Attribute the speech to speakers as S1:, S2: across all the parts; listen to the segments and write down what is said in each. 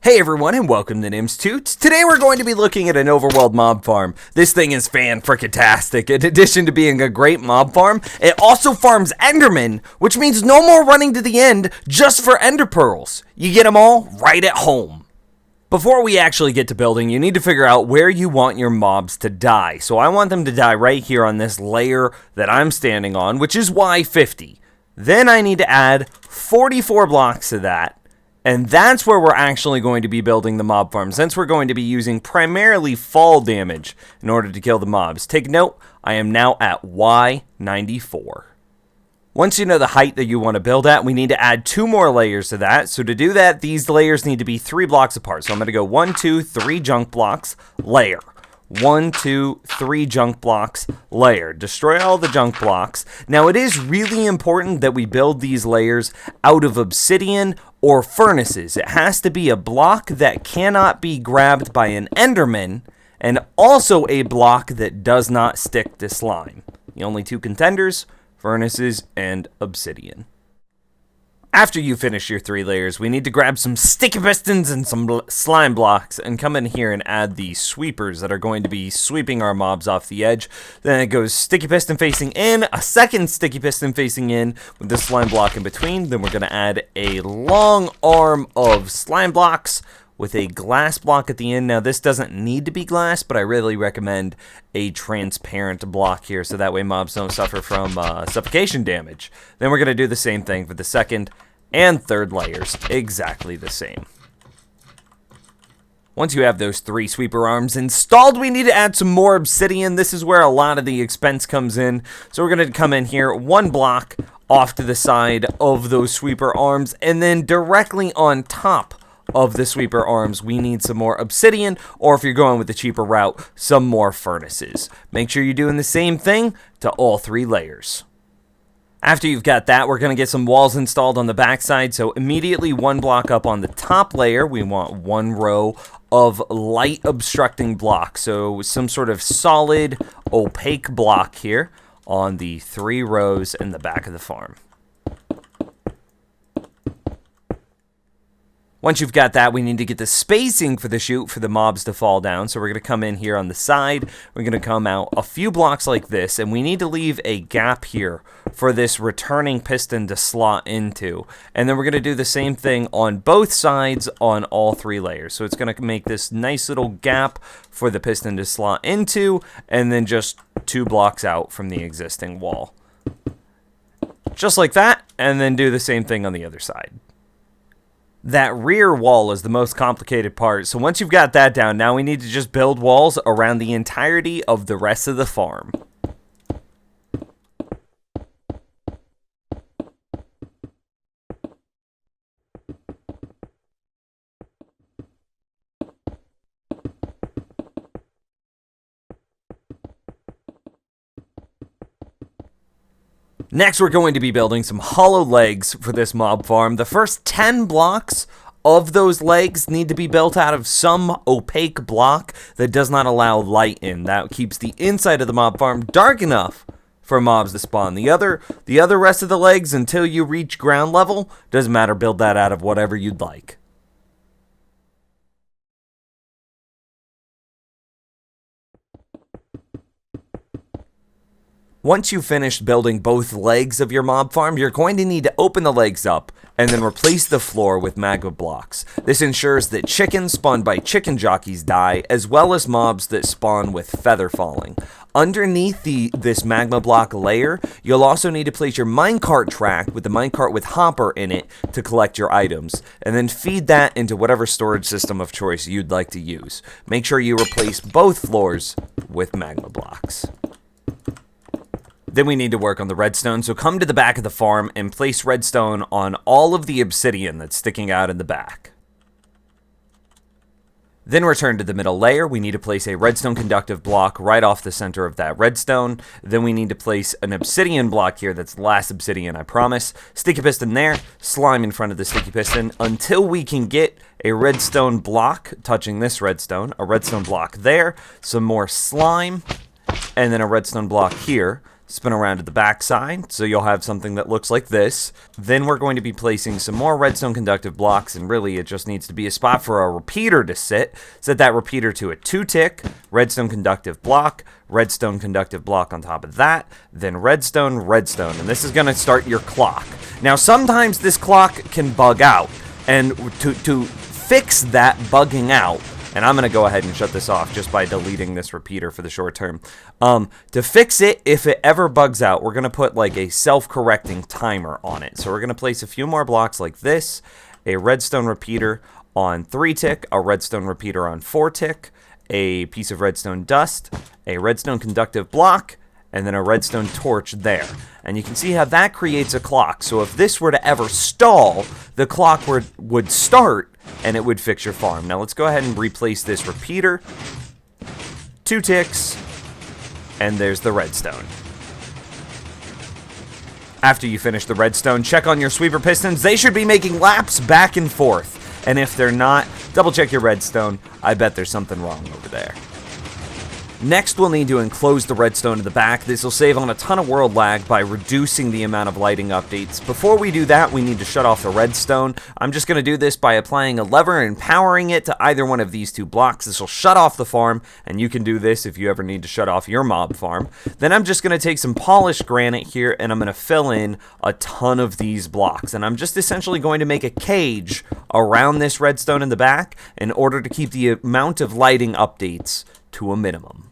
S1: Hey everyone and welcome to Nims Toots. Today we're going to be looking at an overworld mob farm. This thing is fan-frickin-tastic. In addition to being a great mob farm, it also farms endermen, which means no more running to the end just for ender pearls. You get them all right at home. Before we actually get to building, you need to figure out where you want your mobs to die. So I want them to die right here on this layer that I'm standing on, which is Y50. Then I need to add 44 blocks to that. And that's where we're actually going to be building the mob farm, since we're going to be using primarily fall damage in order to kill the mobs. Take note, I am now at Y94. Once you know the height that you want to build at, we need to add 2 more layers to that. So to do that, these layers need to be 3 blocks apart. So I'm going to go 1, 2, 3 junk blocks, layer. 1, 2, 3 junk blocks, layer. Destroy all the junk blocks. Now, it is really important that we build these layers out of obsidian or furnaces. It has to be a block that cannot be grabbed by an enderman, and also a block that does not stick to slime. The only 2 contenders, furnaces and obsidian. After you finish your 3 layers, we need to grab some sticky pistons and some slime blocks and come in here and add the sweepers that are going to be sweeping our mobs off the edge. Then it goes sticky piston facing in, a second sticky piston facing in with the slime block in between. Then we're going to add a long arm of slime blocks with a glass block at the end. Now this doesn't need to be glass, but I really recommend a transparent block here so that way mobs don't suffer from suffocation damage. Then we're going to do the same thing for the second and third layers, exactly the same. Once you have those 3 sweeper arms installed, we need to add some more obsidian. This is where a lot of the expense comes in. So we're going to come in here 1 block off to the side of those sweeper arms, and then directly on top of the sweeper arms, we need some more obsidian, or if you're going with the cheaper route, some more furnaces. Make sure you're doing the same thing to all 3 layers. After you've got that, we're going to get some walls installed on the backside. So immediately 1 block up on the top layer, we want 1 row of light obstructing block. So some sort of solid opaque block here on the 3 rows in the back of the farm. Once you've got that, we need to get the spacing for the chute for the mobs to fall down. So we're going to come in here on the side. We're going to come out a few blocks like this, and we need to leave a gap here for this returning piston to slot into. And then we're going to do the same thing on both sides on all 3 layers. So it's going to make this nice little gap for the piston to slot into, and then just 2 blocks out from the existing wall. Just like that, and then do the same thing on the other side. That rear wall is the most complicated part, so once you've got that down, now we need to just build walls around the entirety of the rest of the farm. Next, we're going to be building some hollow legs for this mob farm. The first 10 blocks of those legs need to be built out of some opaque block that does not allow light in. That keeps the inside of the mob farm dark enough for mobs to spawn. The other rest of the legs, until you reach ground level, doesn't matter, build that out of whatever you'd like. Once you've finished building both legs of your mob farm, you're going to need to open the legs up and then replace the floor with magma blocks. This ensures that chickens spawned by chicken jockeys die, as well as mobs that spawn with feather falling. Underneath this magma block layer, you'll also need to place your minecart track with the minecart with hopper in it to collect your items, and then feed that into whatever storage system of choice you'd like to use. Make sure you replace both floors with magma blocks. Then we need to work on the redstone, so come to the back of the farm and place redstone on all of the obsidian that's sticking out in the back. Then return to the middle layer. We need to place a redstone conductive block right off the center of that redstone. Then we need to place an obsidian block here. That's the last obsidian, I promise. Sticky piston there, slime in front of the sticky piston until we can get a redstone block touching this redstone, a redstone block there, some more slime, and then a redstone block here. spin around to the back side, so you'll have something that looks like this. Then we're going to be placing some more redstone conductive blocks, and really it just needs to be a spot for a repeater to sit. Set that repeater to a 2-tick, redstone conductive block on top of that, then redstone, and this is going to start your clock. Now sometimes this clock can bug out, and to fix that bugging out, and I'm going to go ahead and shut this off just by deleting this repeater for the short term. To fix it, if it ever bugs out, we're going to put like a self-correcting timer on it. So we're going to place a few more blocks like this, a redstone repeater on 3-tick, a redstone repeater on 4-tick, a piece of redstone dust, a redstone conductive block, and then a redstone torch there. And you can see how that creates a clock. So if this were to ever stall, the clock would start and it would fix your farm. Now let's go ahead and replace this repeater. 2 ticks, and there's the redstone. After you finish the redstone, check on your sweeper pistons. They should be making laps back and forth. And if they're not, double check your redstone. I bet there's something wrong over there. Next, we'll need to enclose the redstone in the back. This will save on a ton of world lag by reducing the amount of lighting updates. Before we do that, we need to shut off the redstone. I'm just going to do this by applying a lever and powering it to either one of these 2 blocks. This will shut off the farm, and you can do this if you ever need to shut off your mob farm. Then I'm just going to take some polished granite here, and I'm going to fill in a ton of these blocks. And I'm just essentially going to make a cage around this redstone in the back in order to keep the amount of lighting updates to a minimum.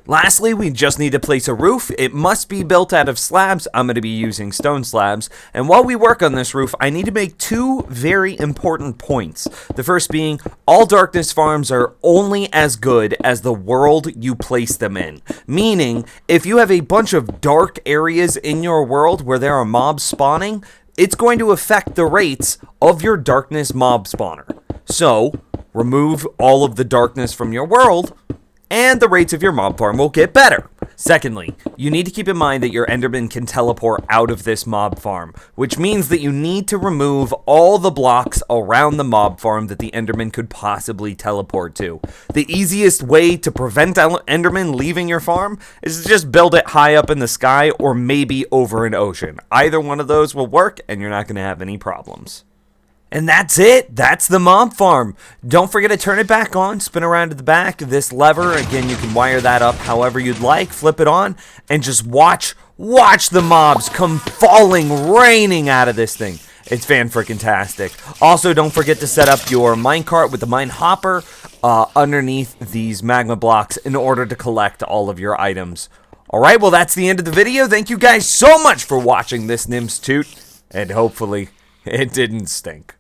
S1: Lastly, we just need to place a roof. It must be built out of slabs. I'm going to be using stone slabs. And while we work on this roof, I need to make 2 very important points. The first being, all darkness farms are only as good as the world you place them in. Meaning, if you have a bunch of dark areas in your world where there are mobs spawning, it's going to affect the rates of your darkness mob spawner. So, remove all of the darkness from your world, and the rates of your mob farm will get better. Secondly, you need to keep in mind that your endermen can teleport out of this mob farm, which means that you need to remove all the blocks around the mob farm that the enderman could possibly teleport to. The easiest way to prevent endermen leaving your farm is to just build it high up in the sky or maybe over an ocean. Either one of those will work and you're not going to have any problems. And that's it. That's the mob farm. Don't forget to turn it back on. Spin around to the back. This lever, again, you can wire that up however you'd like. Flip it on and just watch the mobs come raining out of this thing. It's fan-freaking-tastic. Also, don't forget to set up your minecart with the mine hopper underneath these magma blocks in order to collect all of your items. Alright, well, that's the end of the video. Thank you guys so much for watching this Nim's Toot, and hopefully it didn't stink.